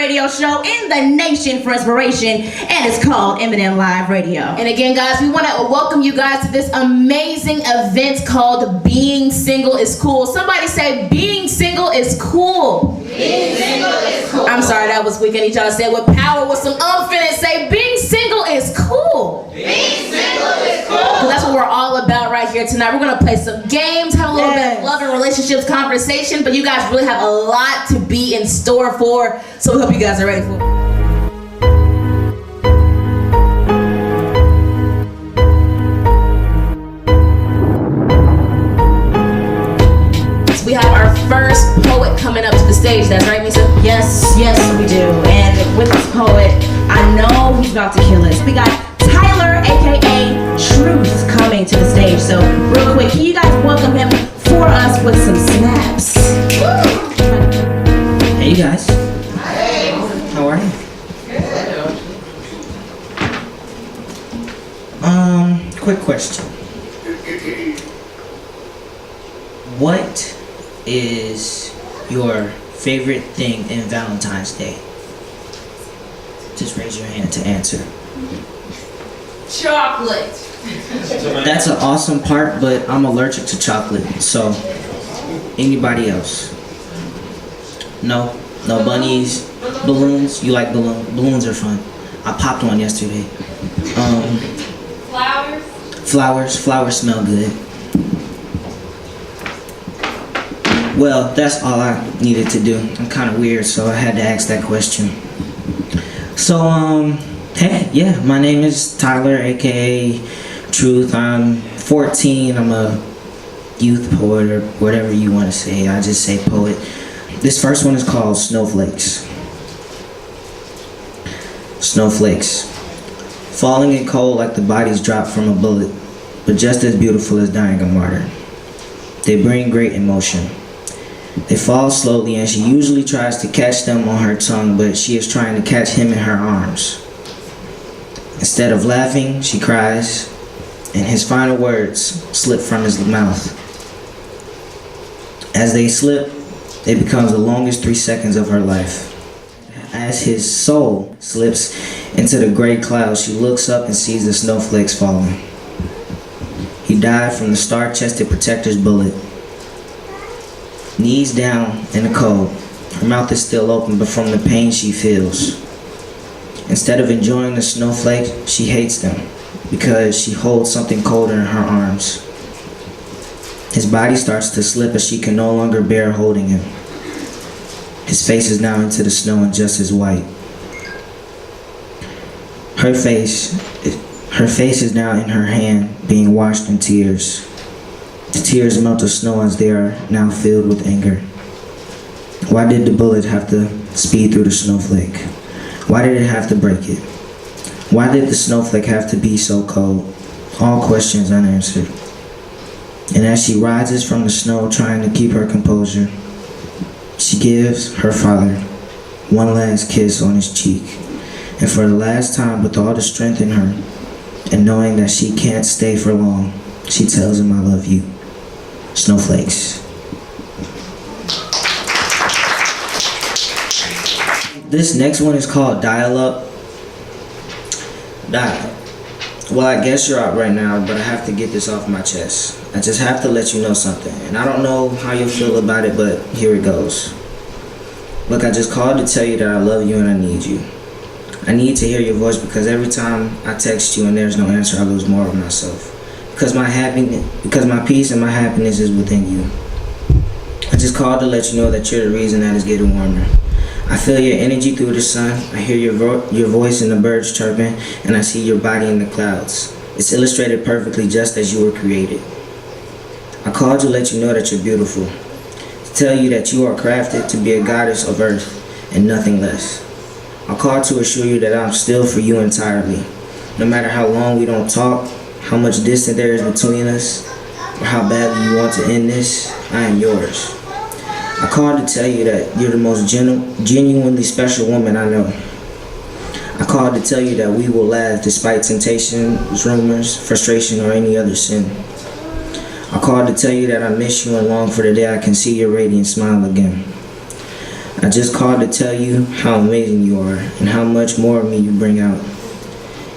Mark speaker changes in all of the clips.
Speaker 1: radio show in the nation for inspiration, and it's called Eminem Live Radio. And again, guys, we want to welcome you guys to this amazing event called Being Single is Cool. Somebody say, being single is cool.
Speaker 2: Being single is cool.
Speaker 1: I'm sorry, that was weak. I need y'all to say it with power, with some umph in it. Say, being single is cool.
Speaker 2: Being single is cool.
Speaker 1: Because that's what we're all about right here tonight. We're going to play some games, have a little bit of love and relationships conversation, but you guys really have a lot to be in store for, so we hope you guys are ready for it. We have our first poet coming up to the stage. That's right, Misa? Yes, we do. And with this poet, I know he's about to kill us. We got Tyler, aka Truth, coming to the stage. So, real quick, can you guys welcome him for us with some snaps?
Speaker 3: Hey, you guys.
Speaker 2: Hey.
Speaker 3: How are you?
Speaker 2: Good.
Speaker 3: Quick question. What is your favorite thing in Valentine's Day? Just raise your hand to answer.
Speaker 1: Chocolate.
Speaker 3: That's an awesome part, but I'm allergic to chocolate. So, anybody else? No? No bunnies? Balloons? You like balloons are fun. I popped one yesterday. Flowers smell good. Well, that's all I needed to do. I'm kind of weird, so I had to ask that question. So, hey, yeah, my name is Tyler, aka Truth. I'm 14. I'm a youth poet, or whatever you want to say. I just say poet. This first one is called Snowflakes. Snowflakes. Falling in cold like the bodies dropped from a bullet, but just as beautiful as dying a martyr. They bring great emotion. They fall slowly, and she usually tries to catch them on her tongue, but she is trying to catch him in her arms. Instead of laughing, she cries, and his final words slip from his mouth. As they slip, it becomes the longest 3 seconds of her life. As his soul slips into the gray clouds, she looks up and sees the snowflakes falling. He died from the star-chested protector's bullet. Knees down in the cold. Her mouth is still open, but from the pain she feels. Instead of enjoying the snowflakes, she hates them because she holds something colder in her arms. His body starts to slip as she can no longer bear holding him. His face is now into the snow and just as white. Her face is now in her hand, being washed in tears. The tears melt the snow as they are now filled with anger. Why did the bullet have to speed through the snowflake? Why did it have to break it? Why did the snowflake have to be so cold? All questions unanswered. And as she rises from the snow trying to keep her composure, she gives her father one last kiss on his cheek. And for the last time, with all the strength in her, and knowing that she can't stay for long, she tells him, "I love you." Snowflakes. This next one is called Dial Up. died. Well, I guess you're out right now, but I have to get this off my chest. I just have to let you know something, and I don't know how you'll feel about it, but here it goes. Look, I just called to tell you that I love you and I need you. I need to hear your voice because every time I text you and there's no answer, I lose more of myself. Because my peace and my happiness is within you. I just called to let you know that you're the reason that it's getting warmer. I feel your energy through the sun. I hear your voice in the birds chirping, and I see your body in the clouds. It's illustrated perfectly just as you were created. I called to let you know that you're beautiful. To tell you that you are crafted to be a goddess of earth and nothing less. I called to assure you that I'm still for you entirely. No matter how long we don't talk, how much distance there is between us, or how badly you want to end this, I am yours. I called to tell you that you're the most genuinely special woman I know. I called to tell you that we will laugh despite temptations, rumors, frustration, or any other sin. I called to tell you that I miss you and long for the day I can see your radiant smile again. I just called to tell you how amazing you are and how much more of me you bring out.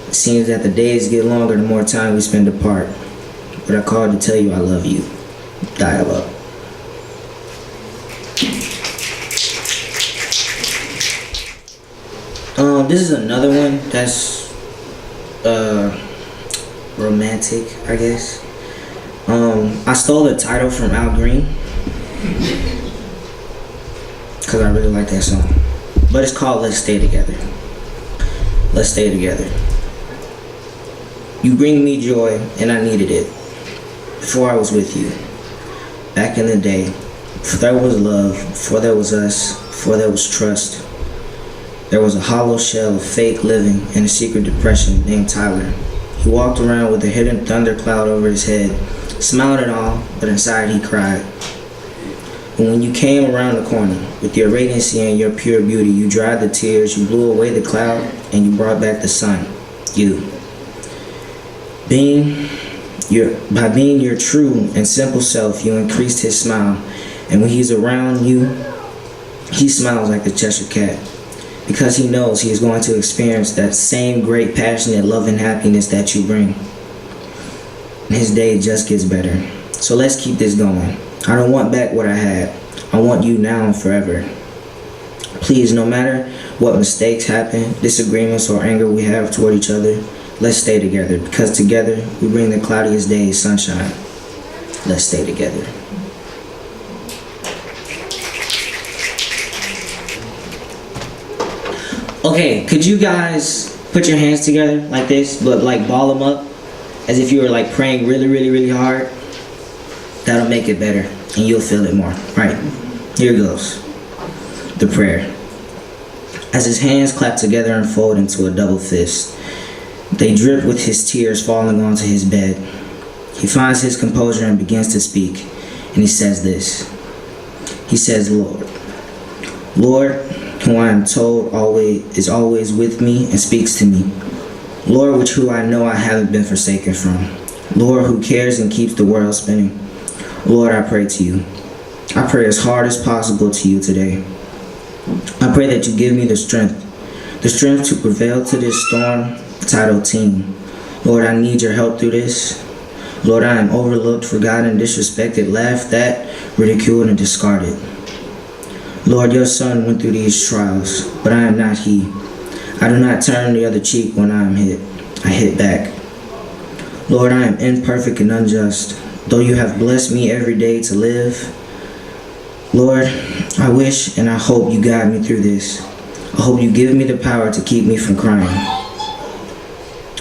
Speaker 3: It seems that the days get longer the more time we spend apart. But I called to tell you I love you. Dial up. This is another one that's romantic, I guess. I stole the title from Al Green because I really like that song. But it's called Let's Stay Together. Let's stay together. You bring me joy, and I needed it before I was with you. Back in the day, before there was love, before there was us, before there was trust. There was a hollow shell of fake living and a secret depression named Tyler. He walked around with a hidden thundercloud over his head, smiled and all, but inside he cried. And when you came around the corner, with your radiancy and your pure beauty, you dried the tears, you blew away the cloud, and you brought back the sun. You. By being your true and simple self, you increased his smile. And when he's around you, he smiles like the Cheshire Cat. Because he knows he is going to experience that same great, passionate love and happiness that you bring. And his day just gets better. So let's keep this going. I don't want back what I had. I want you now and forever. Please, no matter what mistakes happen, disagreements, or anger we have toward each other, let's stay together. Because together, we bring the cloudiest days sunshine. Let's stay together. Okay, could you guys put your hands together like this, but like ball them up as if you were like praying really, really, really hard? That'll make it better and you'll feel it more. Right, here goes. The prayer. As his hands clap together and fold into a double fist, they drip with his tears falling onto his bed. He finds his composure and begins to speak, and he says this. He says, Lord, who I am told is always with me and speaks to me. Lord, with who I know I haven't been forsaken from. Lord, who cares and keeps the world spinning. Lord, I pray to you. I pray as hard as possible to you today. I pray that you give me the strength to prevail to this storm titled teen. Lord, I need your help through this. Lord, I am overlooked, forgotten, disrespected, laughed at, ridiculed, and discarded. Lord, your son went through these trials, but I am not he. I do not turn the other cheek when I am hit. I hit back. Lord, I am imperfect and unjust, though you have blessed me every day to live. Lord, I wish and I hope you guide me through this. I hope you give me the power to keep me from crying.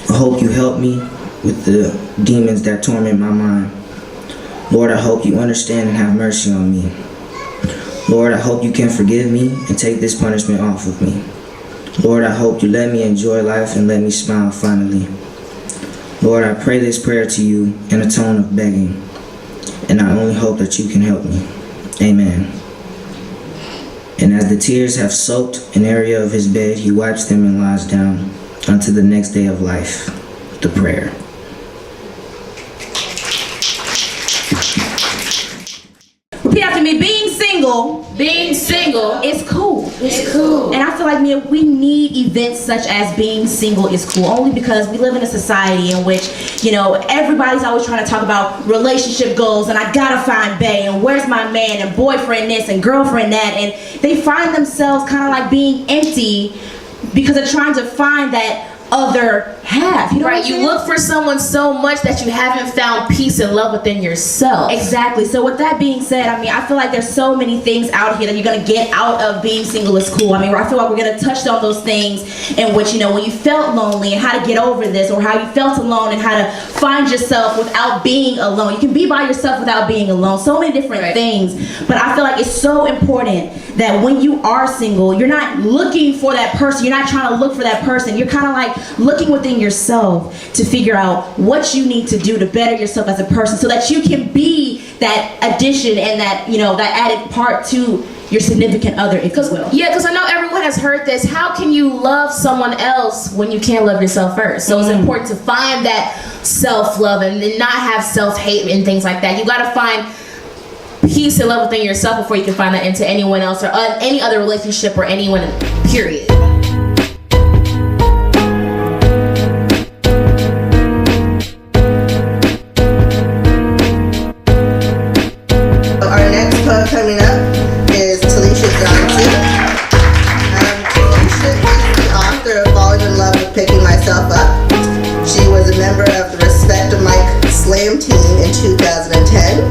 Speaker 3: I hope you help me with the demons that torment my mind. Lord, I hope you understand and have mercy on me. Lord, I hope you can forgive me and take this punishment off of me. Lord, I hope you let me enjoy life and let me smile finally. Lord, I pray this prayer to you in a tone of begging, and I only hope that you can help me. Amen. And as the tears have soaked an area of his bed, he wipes them and lies down unto the next day of life. The prayer.
Speaker 1: Repeat after me. Being single
Speaker 2: Being single
Speaker 1: is cool.
Speaker 2: is cool.
Speaker 1: cool. And I feel like we need events such as being single is cool, only because we live in a society in which, you know, everybody's always trying to talk about relationship goals and I gotta find bae and where's my man and boyfriend this and girlfriend that, and they find themselves kind of like being empty because they're trying to find that other half. You know
Speaker 4: right, you look for someone so much that you haven't found peace and love within yourself.
Speaker 1: Exactly. So with that being said, I mean, I feel like there's so many things out here that you're going to get out of being single is cool. I mean, I feel like we're going to touch on those things in which, you know, when you felt lonely and how to get over this, or how you felt alone and how to find yourself without being alone. You can be by yourself without being alone. So many different things. But I feel like it's so important that when you are single, you're not looking for that person. You're not trying to look for that person. You're kind of like looking within yourself to figure out what you need to do to better yourself as a person so that you can be that addition and that, you know, that added part to your significant other, if you will.
Speaker 4: Yeah, because I know everyone has heard this. How can you love someone else when you can't love yourself first? So it's important to find that self-love and then not have self-hate and things like that. You got to find peace and love within yourself before you can find that into anyone else or any other relationship or anyone, period.
Speaker 2: Our next poet coming up is Talisha Johnson. Talisha is the author of Falling in Love with Picking Myself Up. She was a member of the Respect a Mic Slam team in 2010,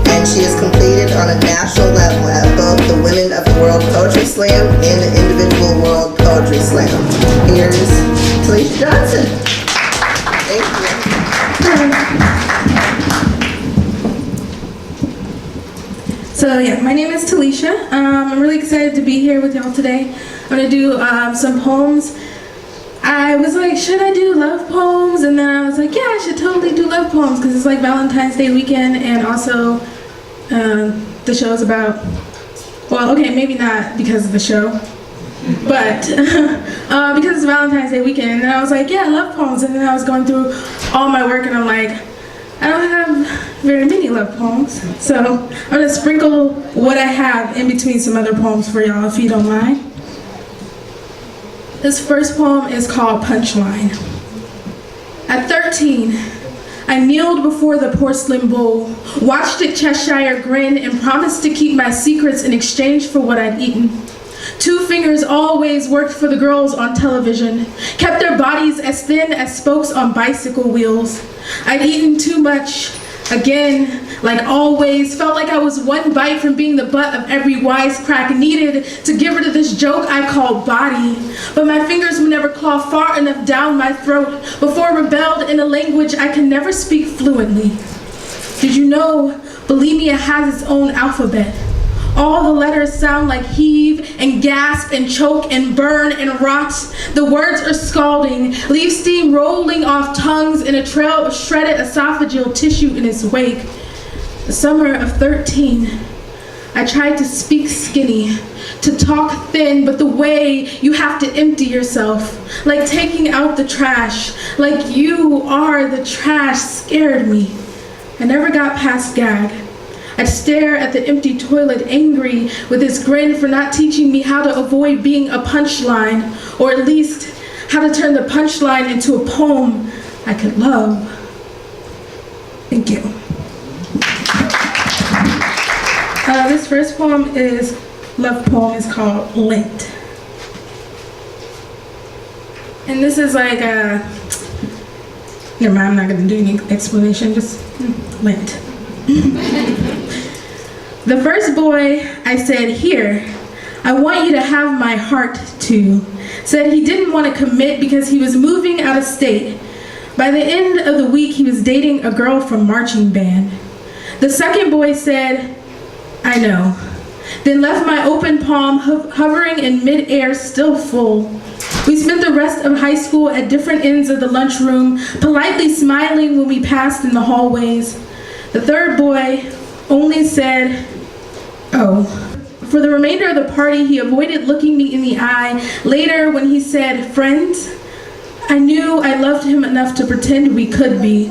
Speaker 2: and she is completed on a national level at both the Women of the World Poetry Slam and the Individual World Poetry Slam. Here's Talisha Johnson. Thank you.
Speaker 5: So yeah, my name is Talisha. I'm really excited to be here with y'all today. I'm gonna do some poems. I was like, should I do love poems? And then I was like, yeah, I should totally do love poems because it's like Valentine's Day weekend, and also the show's about, well, okay, maybe not because of the show, but because it's Valentine's Day weekend. And then I was like, yeah, love poems. And then I was going through all my work and I'm like, I don't have very many love poems, so I'm gonna sprinkle what I have in between some other poems for y'all, if you don't mind. This first poem is called Punchline. At 13, I kneeled before the porcelain bowl, watched it Cheshire grin, and promised to keep my secrets in exchange for what I'd eaten. 2 fingers always worked for the girls on television, kept their bodies as thin as spokes on bicycle wheels. I'd eaten too much, again, like always, felt like I was one bite from being the butt of every wisecrack, needed to get rid of this joke I called body. But my fingers would never claw far enough down my throat before I rebelled in a language I can never speak fluently. Did you know bulimia has its own alphabet? All the letters sound like heave and gasp and choke and burn and rot. The words are scalding, leave steam rolling off tongues in a trail of shredded esophageal tissue in its wake. The summer of 13, I tried to speak skinny, to talk thin, but the way you have to empty yourself, like taking out the trash, like you are the trash, scared me. I never got past gag. I'd stare at the empty toilet, angry with his grin for not teaching me how to avoid being a punchline, or at least how to turn the punchline into a poem I could love. Thank you. This first poem is, love poem is called Lent. And this is like a, never mind, I'm not gonna do any explanation, just Lent. The first boy I said, here, I want you to have my heart too, said he didn't want to commit because he was moving out of state. By the end of the week, he was dating a girl from marching band. The second boy said, I know, then left my open palm hovering in midair, still full. We spent the rest of high school at different ends of the lunchroom, politely smiling when we passed in the hallways. The third boy only said, oh. For the remainder of the party, he avoided looking me in the eye. Later, when he said, friends, I knew I loved him enough to pretend we could be.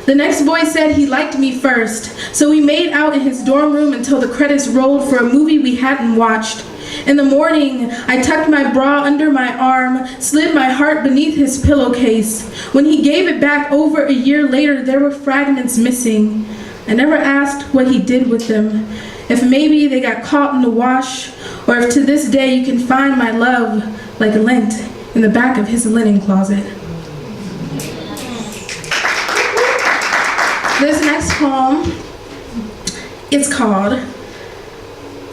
Speaker 5: The next boy said he liked me first, so we made out in his dorm room until the credits rolled for a movie we hadn't watched. In the morning, I tucked my bra under my arm, slid my heart beneath his pillowcase. When he gave it back over a year later, there were fragments missing. I never asked what he did with them, if maybe they got caught in the wash, or if to this day you can find my love like lint in the back of his linen closet. This next poem is called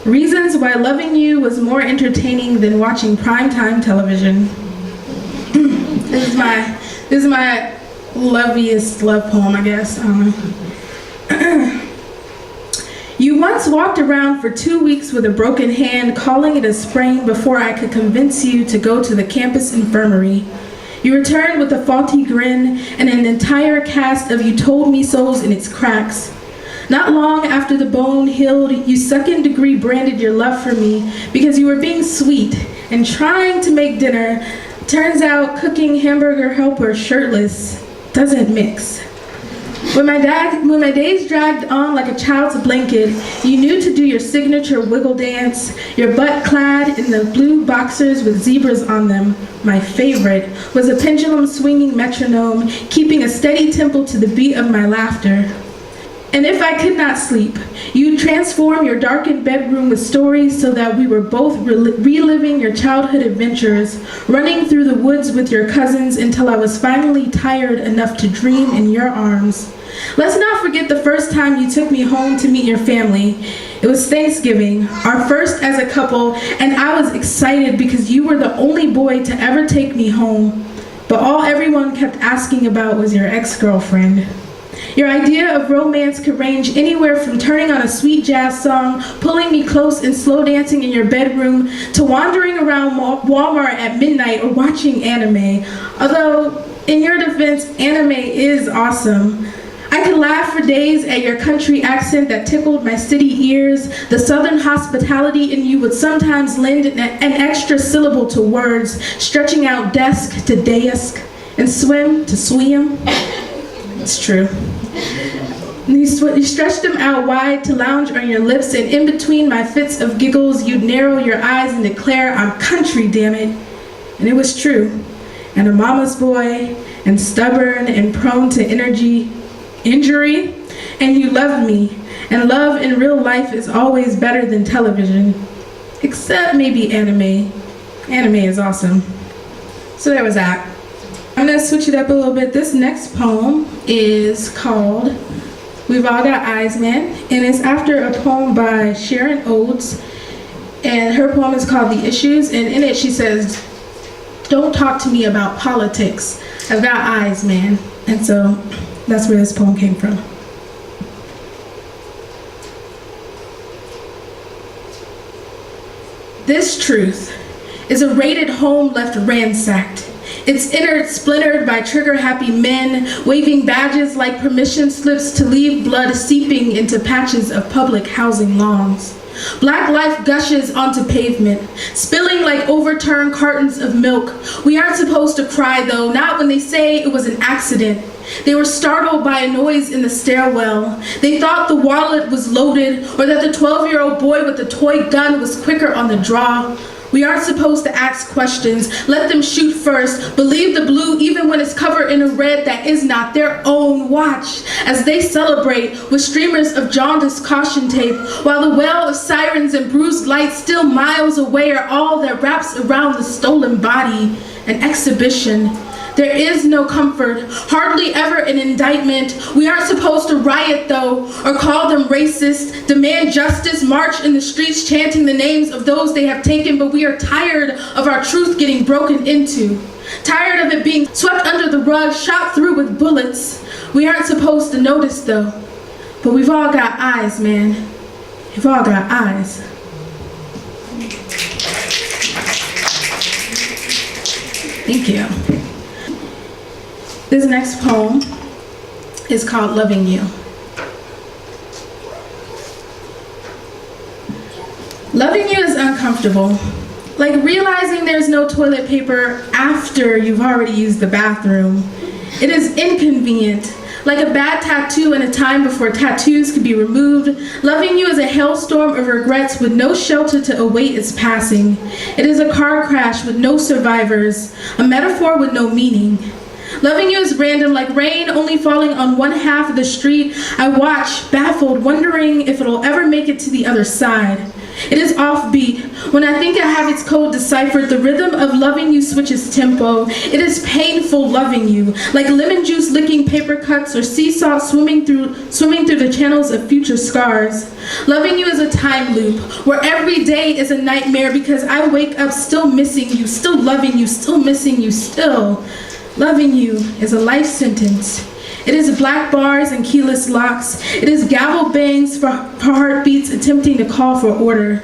Speaker 5: Reasons Why Loving You Was More Entertaining Than Watching Primetime Television. This is my loveliest love poem, I guess. I don't know. You once walked around for 2 weeks with a broken hand, calling it a sprain before I could convince you to go to the campus infirmary. You returned with a faulty grin and an entire cast of "you told me so's" in its cracks. Not long after the bone healed, you second-degree branded your love for me because you were being sweet and trying to make dinner. Turns out cooking hamburger helper shirtless doesn't mix. When my days dragged on like a child's blanket, you knew to do your signature wiggle dance, your butt clad in the blue boxers with zebras on them. My favorite was a pendulum swinging metronome, keeping a steady tempo to the beat of my laughter. And if I could not sleep, you'd transform your darkened bedroom with stories so that we were both reliving your childhood adventures, running through the woods with your cousins until I was finally tired enough to dream in your arms. Let's not forget the first time you took me home to meet your family. It was Thanksgiving, our first as a couple, and I was excited because you were the only boy to ever take me home. But all everyone kept asking about was your ex-girlfriend. Your idea of romance could range anywhere from turning on a sweet jazz song, pulling me close and slow dancing in your bedroom, to wandering around Walmart at midnight or watching anime. Although, in your defense, anime is awesome. I could laugh for days at your country accent that tickled my city ears. The southern hospitality in you would sometimes lend an extra syllable to words, stretching out desk to desk and swim to swim. It's true. You stretched them out wide to lounge on your lips, and in between my fits of giggles, you'd narrow your eyes and declare, "I'm country, damn it." And it was true. And a mama's boy, and stubborn and prone to injury, and you loved me. And love in real life is always better than television. Except maybe anime. Anime is awesome. So there was that. I'm gonna switch it up a little bit. This next poem is called We've All Got Eyes, Man, and it's after a poem by Sharon Oates, and her poem is called The Issues, and in it she says, "Don't talk to me about politics. I've got eyes, man." And so that's where this poem came from. This truth is a raided home left ransacked. Its innards splintered by trigger-happy men, waving badges like permission slips to leave blood seeping into patches of public housing lawns. Black life gushes onto pavement, spilling like overturned cartons of milk. We aren't supposed to cry though, not when they say it was an accident. They were startled by a noise in the stairwell. They thought the wallet was loaded or that the 12-year-old boy with the toy gun was quicker on the draw. We aren't supposed to ask questions. Let them shoot first. Believe the blue even when it's covered in a red that is not their own. Watch as they celebrate with streamers of jaundiced caution tape, while the wail of sirens and bruised lights still miles away are all that wraps around the stolen body. An exhibition. There is no comfort, hardly ever an indictment. We aren't supposed to riot though, or call them racist, demand justice, march in the streets chanting the names of those they have taken, but we are tired of our truth getting broken into. Tired of it being swept under the rug, shot through with bullets. We aren't supposed to notice though, but we've all got eyes, man. We've all got eyes. Thank you. This next poem is called Loving You. Loving you is uncomfortable. Like realizing there's no toilet paper after you've already used the bathroom. It is inconvenient. Like a bad tattoo in a time before tattoos could be removed, loving you is a hailstorm of regrets with no shelter to await its passing. It is a car crash with no survivors, a metaphor with no meaning. Loving you is random, like rain only falling on one half of the street. I watch, baffled, wondering if it'll ever make it to the other side. It is offbeat. When I think I have its code deciphered, the rhythm of loving you switches tempo. It is painful loving you, like lemon juice licking paper cuts or sea salt swimming through the channels of future scars. Loving you is a time loop, where every day is a nightmare because I wake up still missing you, still loving you, still missing you, still. Loving you is a life sentence. It is black bars and keyless locks. It is gavel bangs for heartbeats attempting to call for order.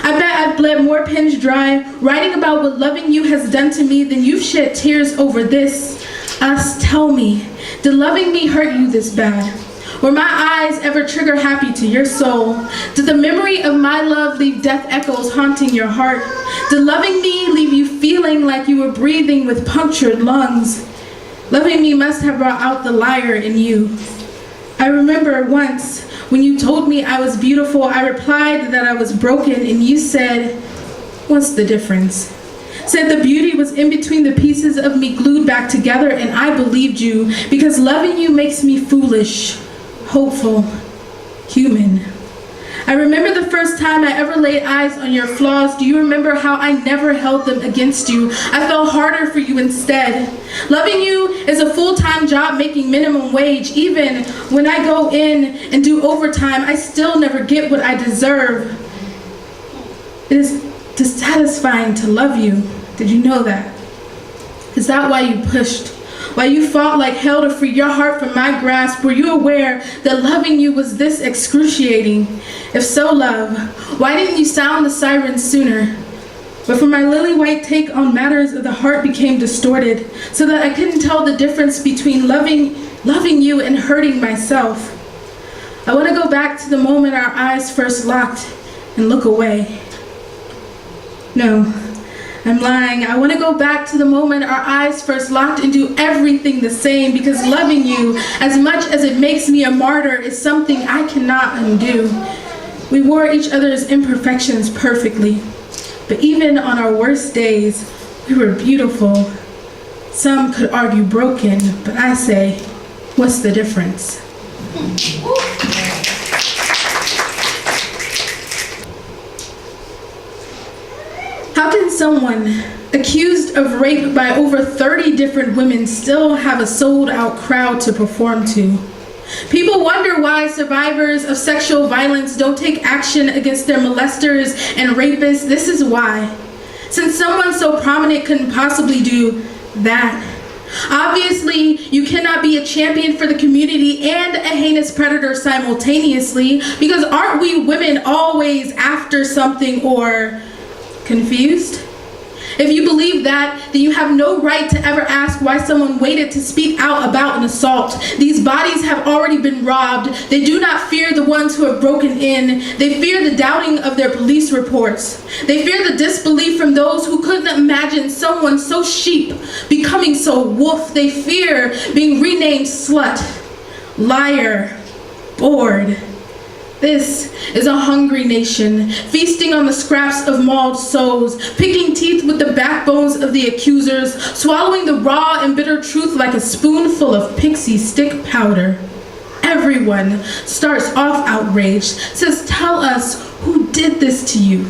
Speaker 5: I bet I've bled more pens dry writing about what loving you has done to me than you've shed tears over this. Us, tell me, did loving me hurt you this bad? Were my eyes ever trigger happy to your soul? Did the memory of my love leave death echoes haunting your heart? Did loving me leave you feeling like you were breathing with punctured lungs? Loving me must have brought out the liar in you. I remember once when you told me I was beautiful, I replied that I was broken, and you said, "What's the difference?" Said the beauty was in between the pieces of me glued back together, and I believed you because loving you makes me foolish, hopeful, human. I remember the first time I ever laid eyes on your flaws. Do you remember how I never held them against you? I fell harder for you instead. Loving you is a full-time job making minimum wage. Even when I go in and do overtime, I still never get what I deserve. It is dissatisfying to love you. Did you know that? Is that why you pushed? Why you fought like hell to free your heart from my grasp? Were you aware that loving you was this excruciating? If so, love, why didn't you sound the siren sooner? But for my lily white take on matters of the heart became distorted, so that I couldn't tell the difference between loving you and hurting myself. I want to go back to the moment our eyes first locked and look away. No, I'm lying. I want to go back to the moment our eyes first locked and do everything the same, because loving you, as much as it makes me a martyr, is something I cannot undo. We wore each other's imperfections perfectly, but even on our worst days, we were beautiful. Some could argue broken, but I say, what's the difference? How can someone accused of rape by over 30 different women still have a sold-out crowd to perform to? People wonder why survivors of sexual violence don't take action against their molesters and rapists. This is why. Since someone so prominent couldn't possibly do that. Obviously, you cannot be a champion for the community and a heinous predator simultaneously, because aren't we women always after something or confused? If you believe that, then you have no right to ever ask why someone waited to speak out about an assault. These bodies have already been robbed. They do not fear the ones who have broken in. They fear the doubting of their police reports. They fear the disbelief from those who couldn't imagine someone so sheep becoming so wolf. They fear being renamed slut, liar, bored. This is a hungry nation, feasting on the scraps of mauled souls, picking teeth with the backbones of the accusers, swallowing the raw and bitter truth like a spoonful of pixie stick powder. Everyone starts off outraged, says, "Tell us who did this to you."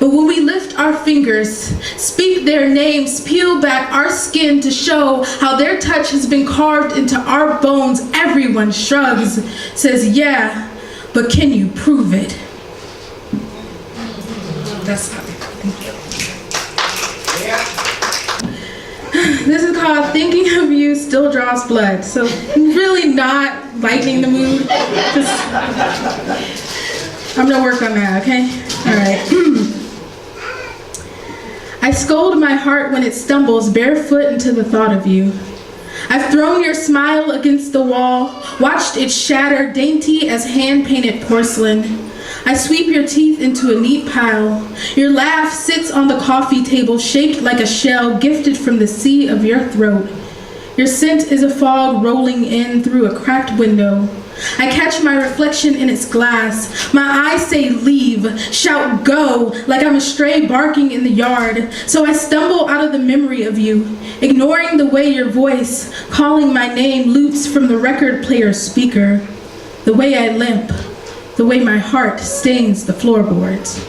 Speaker 5: But when we lift our fingers, speak their names, peel back our skin to show how their touch has been carved into our bones, everyone shrugs, says, "Yeah, but can you prove it?" That's how. Thank you. This is called "Thinking of You Still Draws Blood." So really not lightening the mood. I'm gonna work on that, okay? All right. I scold my heart when it stumbles barefoot into the thought of you. I've thrown your smile against the wall, watched it shatter dainty as hand-painted porcelain. I sweep your teeth into a neat pile. Your laugh sits on the coffee table, shaped like a shell gifted from the sea of your throat. Your scent is a fog rolling in through a cracked window. I catch my reflection in its glass. My eyes say leave, shout go, like I'm a stray barking in the yard. So I stumble out of the memory of you, ignoring the way your voice, calling my name, loops from the record player's speaker. The way I limp, the way my heart stains the floorboards.